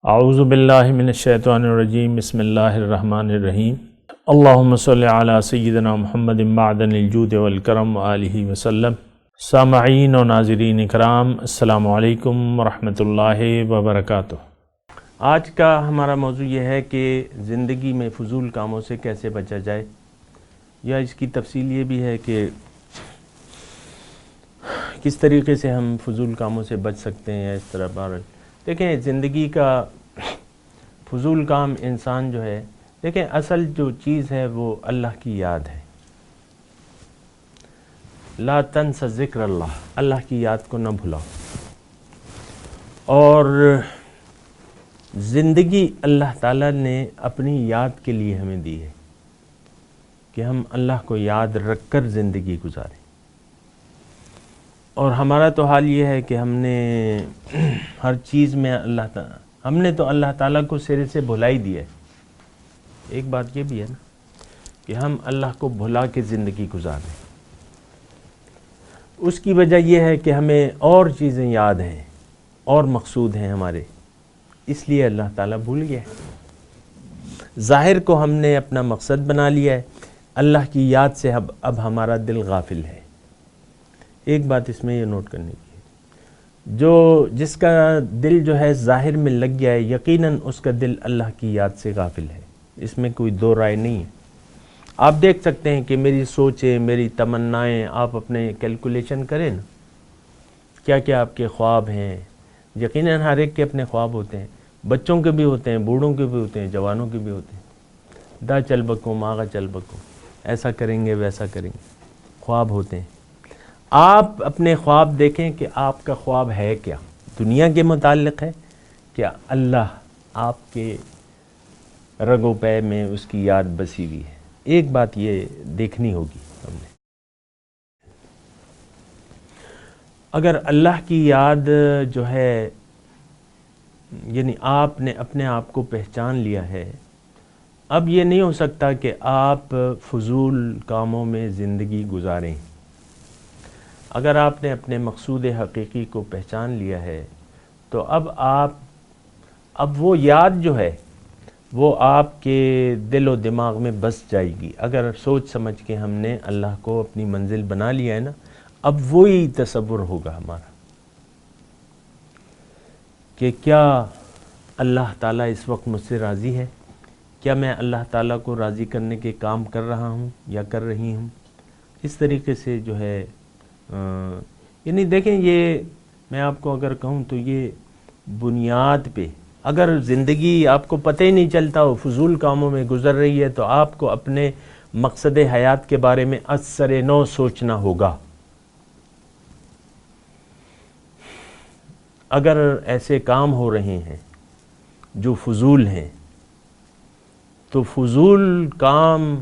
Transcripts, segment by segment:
اعوذ باللہ من الشیطان الرجیم بسم اللہ الرحمن الرحیم اللہم صلی علی سیدنا محمد معدن الجود والکرم وآلہ وسلم۔ سامعین و ناظرین اکرام، السلام علیکم ورحمۃ اللہ وبرکاتہ۔ آج کا ہمارا موضوع یہ ہے کہ زندگی میں فضول کاموں سے کیسے بچا جائے، یا اس کی تفصیل یہ بھی ہے کہ کس طریقے سے ہم فضول کاموں سے بچ سکتے ہیں، یا اس طرح بار دیکھیں زندگی کا فضول کام انسان جو ہے، دیکھیں اصل جو چیز ہے وہ اللہ کی یاد ہے۔ لا تنس ذکر اللہ کی یاد کو نہ بھلاؤ۔ اور زندگی اللہ تعالیٰ نے اپنی یاد کے لیے ہمیں دی ہے کہ ہم اللہ کو یاد رکھ کر زندگی گزاریں۔ اور ہمارا تو حال یہ ہے کہ ہم نے ہر چیز میں ہم نے تو اللہ تعالیٰ کو سرے سے بھلا ہی دیا ہے۔ ایک بات یہ بھی ہے نا کہ ہم اللہ کو بھلا کے زندگی گزاریں۔ اس کی وجہ یہ ہے کہ ہمیں اور چیزیں یاد ہیں اور مقصود ہیں ہمارے، اس لیے اللہ تعالیٰ بھول گیا ہے۔ ظاہر کو ہم نے اپنا مقصد بنا لیا ہے، اللہ کی یاد سے اب ہمارا دل غافل ہے۔ ایک بات اس میں یہ نوٹ کرنے کی ہے، جس کا دل جو ہے ظاہر میں لگ گیا ہے، یقیناً اس کا دل اللہ کی یاد سے غافل ہے، اس میں کوئی دو رائے نہیں ہے۔ آپ دیکھ سکتے ہیں کہ میری سوچیں، میری تمنائیں، آپ اپنے کیلکولیشن کریں نا، کیا کیا آپ کے خواب ہیں۔ یقیناً ہر ایک کے اپنے خواب ہوتے ہیں، بچوں کے بھی ہوتے ہیں، بوڑھوں کے بھی ہوتے ہیں، جوانوں کے بھی ہوتے ہیں۔ دا چل بکو ماغا چل بکو، ایسا کریں گے ویسا کریں گے، خواب ہوتے ہیں۔ آپ اپنے خواب دیکھیں کہ آپ کا خواب ہے کیا، دنیا کے متعلق ہے کیا اللہ آپ کے رگ و پے میں اس کی یاد بسی ہوئی ہے۔ ایک بات یہ دیکھنی ہوگی ہم نے، اگر اللہ کی یاد جو ہے، یعنی آپ نے اپنے آپ کو پہچان لیا ہے، اب یہ نہیں ہو سکتا کہ آپ فضول کاموں میں زندگی گزاریں۔ اگر آپ نے اپنے مقصود حقیقی کو پہچان لیا ہے تو اب وہ یاد جو ہے وہ آپ کے دل و دماغ میں بس جائے گی۔ اگر سوچ سمجھ کے ہم نے اللہ کو اپنی منزل بنا لیا ہے نا، اب وہی تصور ہوگا ہمارا کہ کیا اللہ تعالیٰ اس وقت مجھ سے راضی ہے، کیا میں اللہ تعالیٰ کو راضی کرنے کے کام کر رہا ہوں یا کر رہی ہوں۔ اس طریقے سے جو ہے یعنی دیکھیں، یہ میں آپ کو اگر کہوں تو یہ بنیاد پہ، اگر زندگی آپ کو پتہ ہی نہیں چلتا وہ فضول کاموں میں گزر رہی ہے، تو آپ کو اپنے مقصد حیات کے بارے میں از سر نو سوچنا ہوگا۔ اگر ایسے کام ہو رہے ہیں جو فضول ہیں، تو فضول کام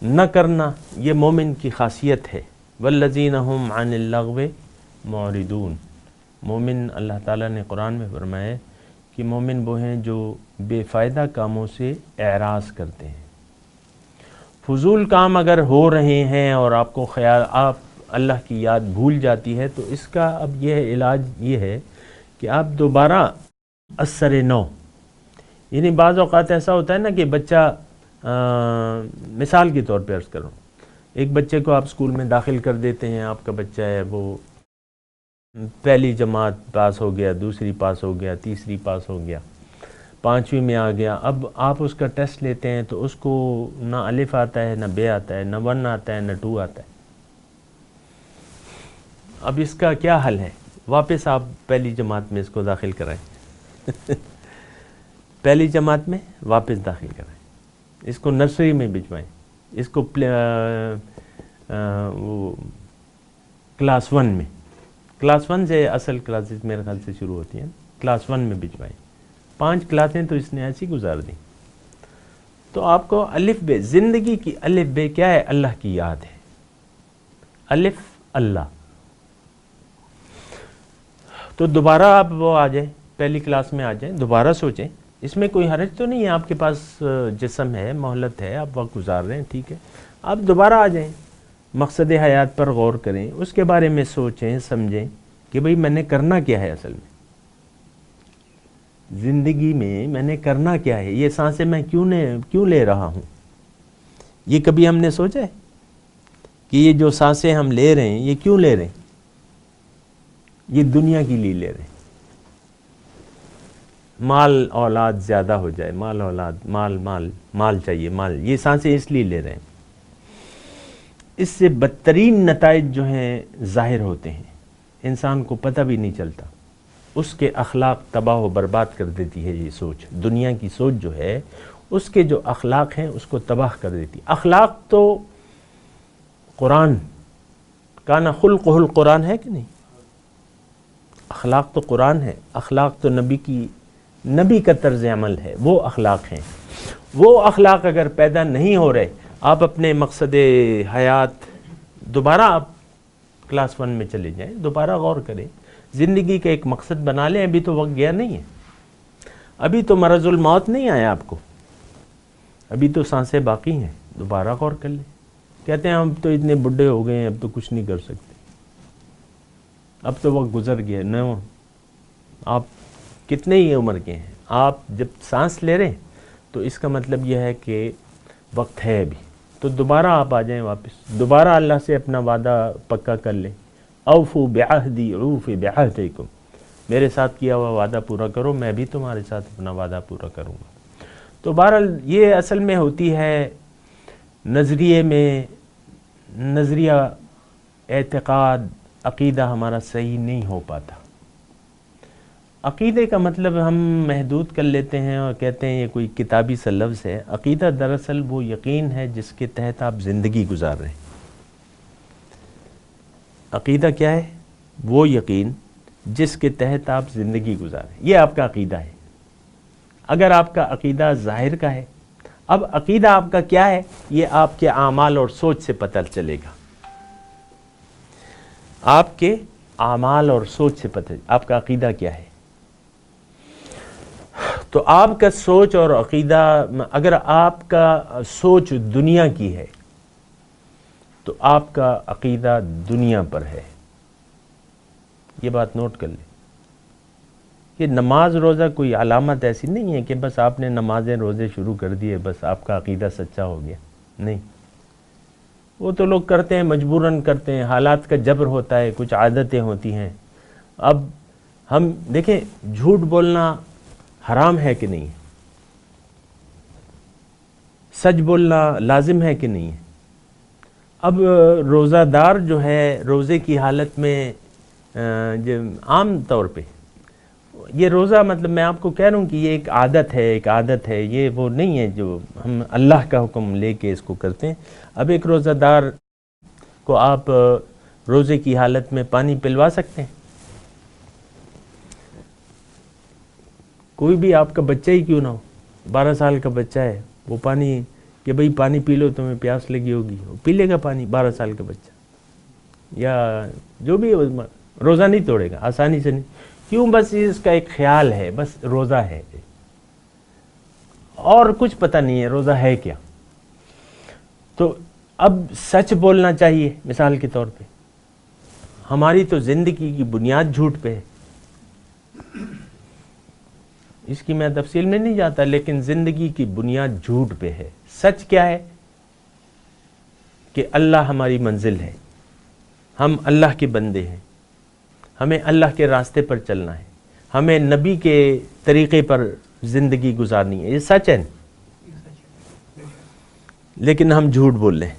نہ کرنا یہ مومن کی خاصیت ہے۔ والذین هم عن اللغو معرضون، مومن اللہ تعالیٰ نے قرآن میں فرمایا ہے کہ مومن وہ ہیں جو بے فائدہ کاموں سے اعراض کرتے ہیں۔ فضول کام اگر ہو رہے ہیں اور آپ کو خیال آپ اللہ کی یاد بھول جاتی ہے، تو اس کا اب یہ علاج یہ ہے کہ آپ دوبارہ اثر نو، یعنی بعض اوقات ایسا ہوتا ہے نا کہ بچہ مثال کے طور پہ عرض کروں، ایک بچے کو آپ اسکول میں داخل کر دیتے ہیں، آپ کا بچہ ہے وہ پہلی جماعت پاس ہو گیا، دوسری پاس ہو گیا، تیسری پاس ہو گیا، پانچویں میں آ گیا۔ اب آپ اس کا ٹیسٹ لیتے ہیں تو اس کو نہ الف آتا ہے، نہ بے آتا ہے، نہ 1 آتا ہے، نہ 2 آتا ہے۔ اب اس کا کیا حل ہے؟ واپس آپ پہلی جماعت میں اس کو داخل کرائیں پہلی جماعت میں واپس داخل کرائیں، اس کو نرسری میں بھجوائیں، اس کو کلاس 1 میں، کلاس 1 سے اصل کلاسز میرے خیال سے شروع ہوتی ہیں، کلاس 1 میں بھجوائیں۔ 5 کلاسیں تو اس نے ایسی گزار دیں۔ تو آپ کو الف بے، زندگی کی الف بے کیا ہے؟ اللہ کی یاد ہے۔ الف اللہ، تو دوبارہ آپ وہ آ جائیں، پہلی کلاس میں آ جائیں، دوبارہ سوچیں۔ اس میں کوئی حرج تو نہیں ہے، آپ کے پاس جسم ہے، مہلت ہے، آپ وقت گزار رہے ہیں، ٹھیک ہے، آپ دوبارہ آ جائیں، مقصد حیات پر غور کریں، اس کے بارے میں سوچیں سمجھیں کہ بھئی میں نے کرنا کیا ہے اصل میں۔ زندگی میں نے کرنا کیا ہے، یہ سانسیں میں کیوں لے رہا ہوں؟ یہ کبھی ہم نے سوچا ہے کہ یہ جو سانسیں ہم لے رہے ہیں یہ کیوں لے رہے ہیں؟ یہ دنیا کے لیے لے رہے ہیں، مال اولاد زیادہ ہو جائے، مال اولاد، مال چاہیے، مال، یہ سانسیں اس لیے لے رہے ہیں۔ اس سے بدترین نتائج جو ہیں ظاہر ہوتے ہیں، انسان کو پتہ بھی نہیں چلتا، اس کے اخلاق تباہ و برباد کر دیتی ہے یہ سوچ، دنیا کی سوچ جو ہے اس کے جو اخلاق ہیں اس کو تباہ کر دیتی۔ اخلاق تو قرآن کان خلقہ القرآن ہے کہ نہیں؟ اخلاق تو قرآن ہے، اخلاق تو نبی کا طرز عمل ہے، وہ اخلاق ہیں۔ وہ اخلاق اگر پیدا نہیں ہو رہے، آپ اپنے مقصد حیات دوبارہ آپ کلاس 1 میں چلے جائیں، دوبارہ غور کریں، زندگی کا ایک مقصد بنا لیں۔ ابھی تو وقت گیا نہیں ہے، ابھی تو مرض الموت نہیں آیا آپ کو، ابھی تو سانسیں باقی ہیں، دوبارہ غور کر لیں۔ کہتے ہیں ہم تو اتنے بڈھے ہو گئے ہیں، اب تو کچھ نہیں کر سکتے، اب تو وقت گزر گیا۔ نہ، آپ کتنے ہی عمر کے ہیں، آپ جب سانس لے رہے ہیں تو اس کا مطلب یہ ہے کہ وقت ہے ابھی، تو دوبارہ آپ آ جائیں واپس، دوبارہ اللہ سے اپنا وعدہ پکا کر لیں۔ اوفوا بعہدی اوف بعہدکم، میرے ساتھ کیا ہوا وعدہ پورا کرو، میں بھی تمہارے ساتھ اپنا وعدہ پورا کروں گا۔ تو بہرحال یہ اصل میں ہوتی ہے نظریے میں، نظریہ، اعتقاد، عقیدہ ہمارا صحیح نہیں ہو پاتا۔ عقیدے کا مطلب ہم محدود کر لیتے ہیں اور کہتے ہیں یہ کوئی کتابی سا لفظ ہے۔ عقیدہ دراصل وہ یقین ہے جس کے تحت آپ زندگی گزار رہے ہیں۔ عقیدہ کیا ہے؟ وہ یقین جس کے تحت آپ زندگی گزاریں، یہ آپ کا عقیدہ ہے۔ اگر آپ کا عقیدہ ظاہر کا ہے، اب عقیدہ آپ کا کیا ہے یہ آپ کے اعمال اور سوچ سے پتہ چلے گا۔ آپ کے اعمال اور سوچ سے پتہ، آپ کا عقیدہ کیا ہے۔ تو آپ کا سوچ اور عقیدہ، اگر آپ کا سوچ دنیا کی ہے تو آپ کا عقیدہ دنیا پر ہے۔ یہ بات نوٹ کر لیں۔ یہ نماز روزہ کوئی علامت ایسی نہیں ہے کہ بس آپ نے نمازیں روزے شروع کر دیے بس آپ کا عقیدہ سچا ہو گیا، نہیں۔ وہ تو لوگ کرتے ہیں، مجبوراً کرتے ہیں، حالات کا جبر ہوتا ہے، کچھ عادتیں ہوتی ہیں۔ اب ہم دیکھیں، جھوٹ بولنا حرام ہے کہ نہیں ہے؟ سچ بولنا لازم ہے کہ نہیں ہے؟ اب روزہ دار جو ہے روزے کی حالت میں عام طور پہ یہ روزہ، مطلب میں آپ کو کہہ رہا ہوں کہ یہ ایک عادت ہے، یہ وہ نہیں ہے جو ہم اللہ کا حکم لے کے اس کو کرتے ہیں۔ اب ایک روزہ دار کو آپ روزے کی حالت میں پانی پلوا سکتے ہیں؟ کوئی بھی آپ کا بچہ ہی کیوں نہ ہو، 12 سال کا بچہ ہے، وہ پانی کہ بھئی پانی پی لو، تمہیں پیاس لگی ہوگی، وہ پی لے گا پانی، 12 سال کا بچہ، یا جو بھی روزہ نہیں توڑے گا آسانی سے، نہیں کیوں؟ بس اس کا ایک خیال ہے، بس روزہ ہے، اور کچھ پتہ نہیں ہے روزہ ہے کیا۔ تو اب سچ بولنا چاہیے، مثال کے طور پہ ہماری تو زندگی کی بنیاد جھوٹ پہ ہے، اس کی میں تفصیل میں نہیں جاتا، لیکن زندگی کی بنیاد جھوٹ پہ ہے۔ سچ کیا ہے؟ کہ اللہ ہماری منزل ہے، ہم اللہ کے بندے ہیں، ہمیں اللہ کے راستے پر چلنا ہے، ہمیں نبی کے طریقے پر زندگی گزارنی ہے، یہ سچ ہے۔ لیکن ہم جھوٹ بول رہے ہیں،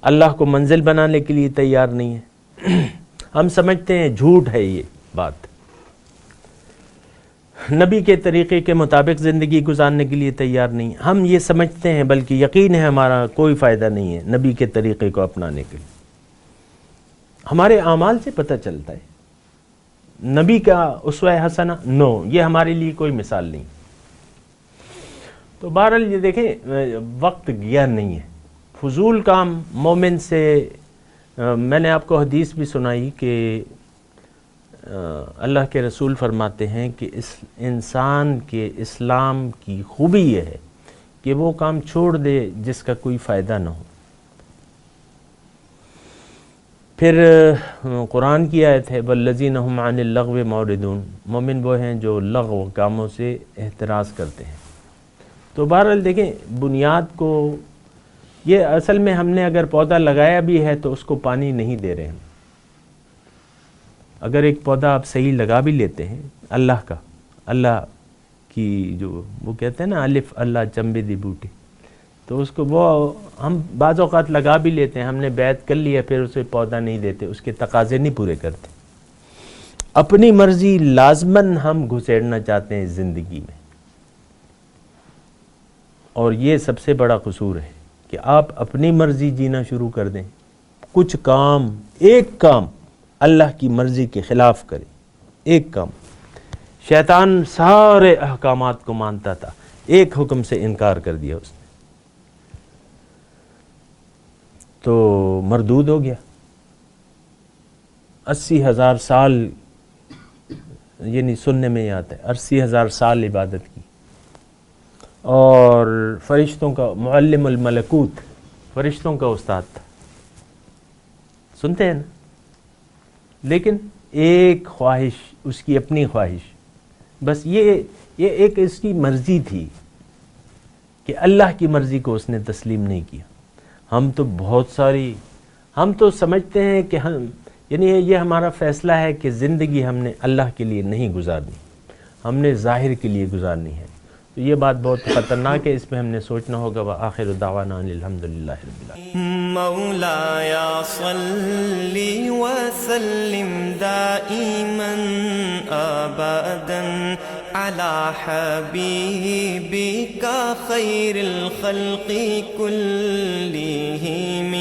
اللہ کو منزل بنانے کے لیے تیار نہیں ہے، ہم سمجھتے ہیں جھوٹ ہے یہ بات، نبی کے طریقے کے مطابق زندگی گزارنے کے لیے تیار نہیں، ہم یہ سمجھتے ہیں، بلکہ یقین ہے ہمارا کوئی فائدہ نہیں ہے نبی کے طریقے کو اپنانے کے لیے۔ ہمارے اعمال سے پتہ چلتا ہے نبی کا اسوہ حسنہ، نو، یہ ہمارے لیے کوئی مثال نہیں۔ تو بہرحال یہ دیکھیں، وقت گیا نہیں ہے، فضول کام مومن سے، میں نے آپ کو حدیث بھی سنائی کہ اللہ کے رسول فرماتے ہیں کہ اس انسان کے اسلام کی خوبی یہ ہے کہ وہ کام چھوڑ دے جس کا کوئی فائدہ نہ ہو۔ پھر قرآن کی آیت ہے والذین هم عن اللغو معرضون، مومن وہ ہیں جو لغو کاموں سے احتراز کرتے ہیں۔ تو بہرحال دیکھیں بنیاد کو، یہ اصل میں ہم نے اگر پودا لگایا بھی ہے تو اس کو پانی نہیں دے رہے ہیں۔ اگر ایک پودا آپ صحیح لگا بھی لیتے ہیں اللہ کا، اللہ کی جو وہ کہتے ہیں نا الف اللہ چمبے دی بوٹی، تو اس کو وہ ہم بعض اوقات لگا بھی لیتے ہیں، ہم نے بیعت کر لیا پھر اسے پودا نہیں دیتے، اس کے تقاضے نہیں پورے کرتے۔ اپنی مرضی لازماً ہم گھسیڑنا چاہتے ہیں زندگی میں، اور یہ سب سے بڑا قصور ہے کہ آپ اپنی مرضی جینا شروع کر دیں، کچھ کام، ایک کام اللہ کی مرضی کے خلاف کریں، ایک کام۔ شیطان سارے احکامات کو مانتا تھا، ایک حکم سے انکار کر دیا اس نے تو مردود ہو گیا۔ 80,000 سال، یعنی سننے میں یہ آتا ہے 80,000 سال عبادت کی، اور فرشتوں کا معلم الملکوت، فرشتوں کا استاد تھا، سنتے ہیں نا، لیکن ایک خواہش، اس کی اپنی خواہش، بس یہ ایک اس کی مرضی تھی کہ اللہ کی مرضی کو اس نے تسلیم نہیں کیا۔ ہم تو بہت ساری، ہم تو سمجھتے ہیں کہ ہم، یعنی یہ ہمارا فیصلہ ہے کہ زندگی ہم نے اللہ کے لیے نہیں گزارنی، ہم نے ظاہر کے لیے گزارنی ہے۔ تو یہ بات بہت خطرناک ہے، اس پہ ہم نے سوچنا ہوگا۔ وآخر دعوانا ان الحمدللہ رب العالمین۔ مولاي صل وسلم دائما ابدا على حبيبك خير الخلق كلهم